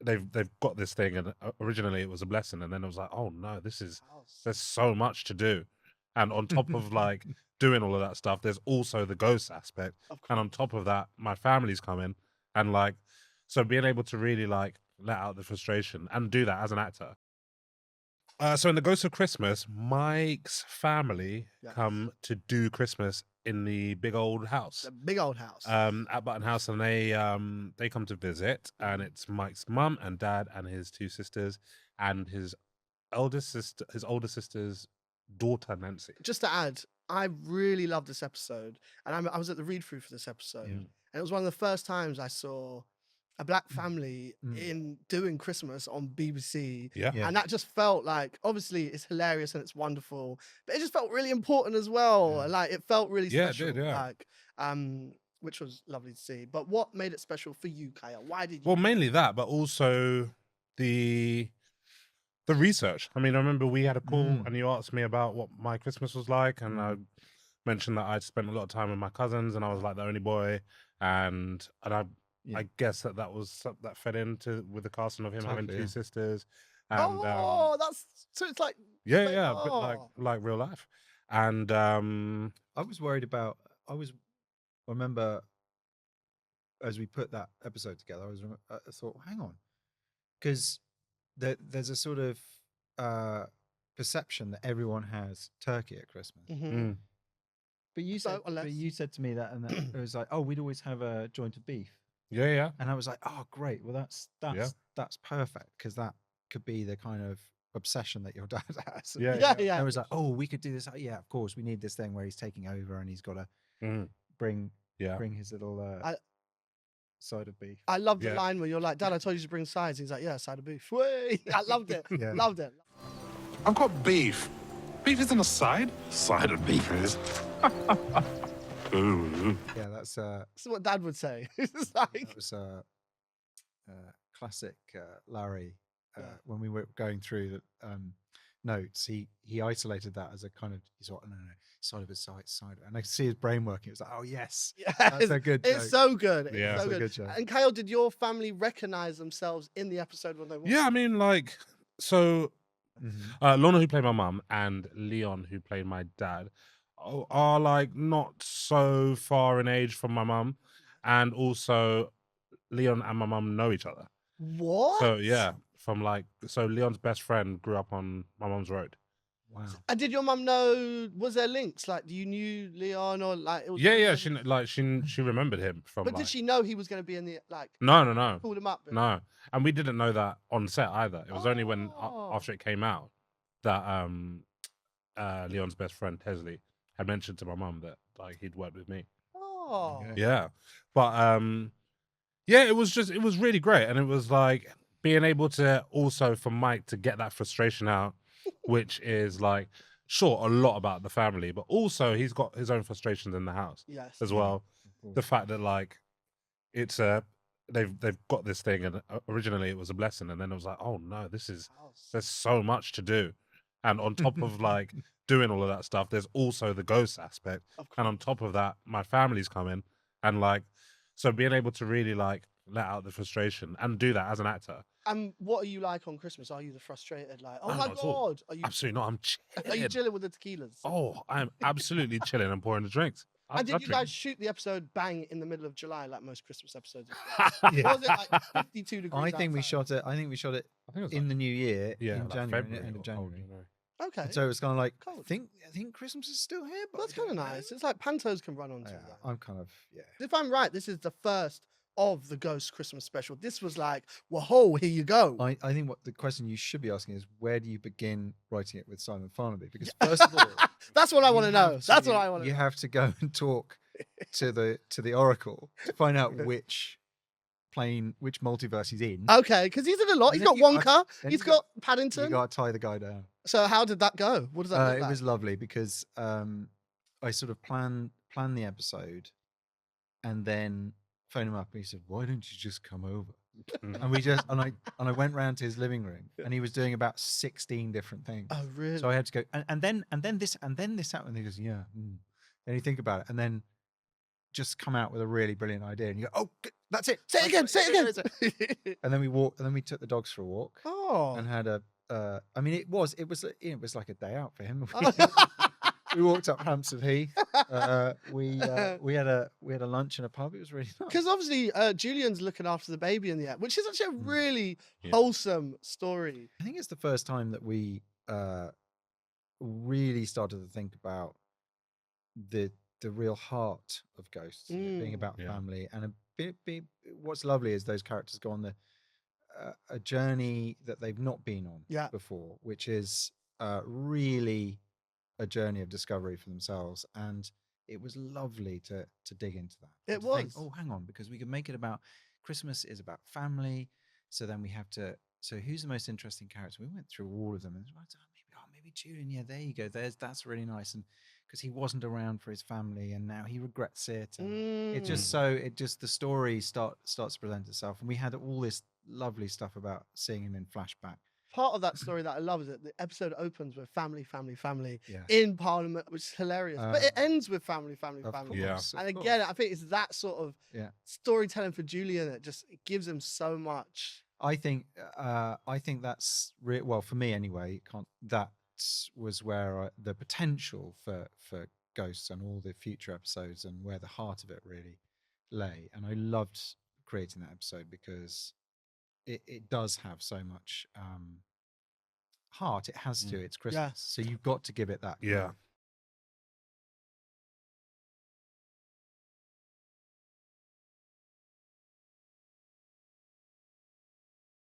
they've got this thing, and originally it was a blessing, and then it was like, oh no, there's House. so much to do, and on top of like doing all of that stuff, there's also the ghost aspect, Of and on course. top of that, my family's coming, and like, so being able to really like let out the frustration and do that as an actor. So in the Ghost of Christmas, Mike's family Yes. come to do Christmas in the big old house, The big old house. at Button House, and they come to visit, and it's Mike's mum and dad and his two sisters and his older sister's daughter Nancy. Just to add, I really love this episode, and I was at the read through for this episode, and it was one of the first times I saw a black family in doing Christmas on BBC. Yeah. And that just felt like, obviously it's hilarious and it's wonderful, but it just felt really important as well. And like it felt really Yeah, it special. did, yeah. Like which was lovely to see. But what made it special for you, Kiell? Why did you Well, mainly that, but also the research. I mean, I remember we had a call and you asked me about what my Christmas was like, and I mentioned that I'd spent a lot of time with my cousins, and I was like the only boy, and I guess that fed into with the casting of him having two sisters, and that's so it's like a bit like real life, and I was worried about. I remember as we put that episode together, I thought, hang on, because there's a sort of perception that everyone has turkey at Christmas. But you said to me that, and that it was like, oh, we'd always have a joint of beef. Yeah. And I was like, oh, great. Well, that's perfect, because that could be the kind of obsession that your dad has. Yeah. I was like, oh, we could do this. Yeah, of course. We need this thing where he's taking over and he's got to bring his little side of beef. I love the line where you're like, Dad, I told you to bring sides. He's like, yeah, side of beef. I loved it. Loved it. I've got beef. Beef isn't a side. Side of beef is. Ooh. Yeah, that's what Dad would say. It's like... That was classic Larry. When we were going through the notes, he isolated that as a kind of, he's like, no, side of his side. And I could see his brain working. It was like, oh yes, that's a good joke. It's so good. It's so good joke. And Kiell, did your family recognize themselves in the episode when they watched? Yeah, I mean, like, so Lorna, who played my mum, and Leon, who played my dad, are like not so far in age from my mum, and also Leon and my mum know each other. What? So yeah, so Leon's best friend grew up on my mum's road. Wow. And did your mum know? Was there links? Like, you knew Leon, or like? It was She remembered him from. But did she know he was going to be in the like? No. Pulled him up. No, and we didn't know that on set either. It was only when after it came out that Leon's best friend Tesley had mentioned to my mum that like he'd worked with me. Oh. Yeah, but it was really great, and it was like being able to also for Mike to get that frustration out, which is like sure a lot about the family, but also he's got his own frustrations in the house as well. The fact that like it's they've got this thing, and originally it was a blessing, and then it was like, oh no, there's so much to do, and on top of like doing all of that stuff, there's also the ghost aspect, and on top of that, my family's coming, and like, so being able to really like let out the frustration and do that as an actor. And what are you like on Christmas? Are you the frustrated, like, oh my God? Are you absolutely not? I'm chilling. Are you chilling with the tequilas? Oh, I'm absolutely chilling and pouring the drinks. And did you guys shoot the episode bang in the middle of July, like most Christmas episodes? Was it like 52 degrees? I think we shot it in the new year, in January, end of January. Okay. And so it's kind of like, I think Christmas is still here. But that's kind of nice. It's like Pantos can run on to that. I'm kind of, If I'm right, this is the first of the Ghost Christmas special. This was like, whoa, here you go. I think what the question you should be asking is, where do you begin writing it with Simon Farnaby? Because first of all, that's what I want to know. That's what I want to know. You have to go and talk to the Oracle to find out which multiverse he's in. Okay, because he's in a lot. He's got Wonka. He's got Paddington. You got to tie the guy down. So how did that go? What does that look like? It was lovely because I sort of planned the episode and then phoned him up and he said, why don't you just come over? And we just and I went round to his living room and he was doing about 16 different things. Oh really? So I had to go and then this happened, and he goes, yeah. And you think about it and then just come out with a really brilliant idea and you go, oh That's it. Say it again. Say it again. And then we took the dogs for a walk Oh. and had a. I mean, it was like a day out for him. Oh. We walked up Hampstead Heath. We had a lunch in a pub. It was really nice. Because obviously Julian's looking after the baby in the end, which is actually a really Yeah. wholesome story. I think it's the first time that we really started to think about the real heart of Ghosts, being about Yeah. family. And what's lovely is those characters go on a journey that they've not been on before, which is really a journey of discovery for themselves. And it was lovely to dig into that. It to was. think, oh, hang on, because we can make it about Christmas is about family. So then we have to. So who's the most interesting character? We went through all of them, and maybe Julian. Yeah, there you go. That's really nice, and because he wasn't around for his family, and now he regrets it. And it's just the story starts to present itself, and we had all this lovely stuff about seeing him in flashback. Part of that story that I love is that the episode opens with family Yeah. in Parliament, which is hilarious. But it ends with family. Of And course. again, I think it's that sort of storytelling for Julian that just gives him so much. I think that's well for me anyway. That was where the potential for Ghosts and all the future episodes and where the heart of it really lay. And I loved creating that episode because it does have so much heart. It has to. It's Christmas, so you've got to give it that. Yeah.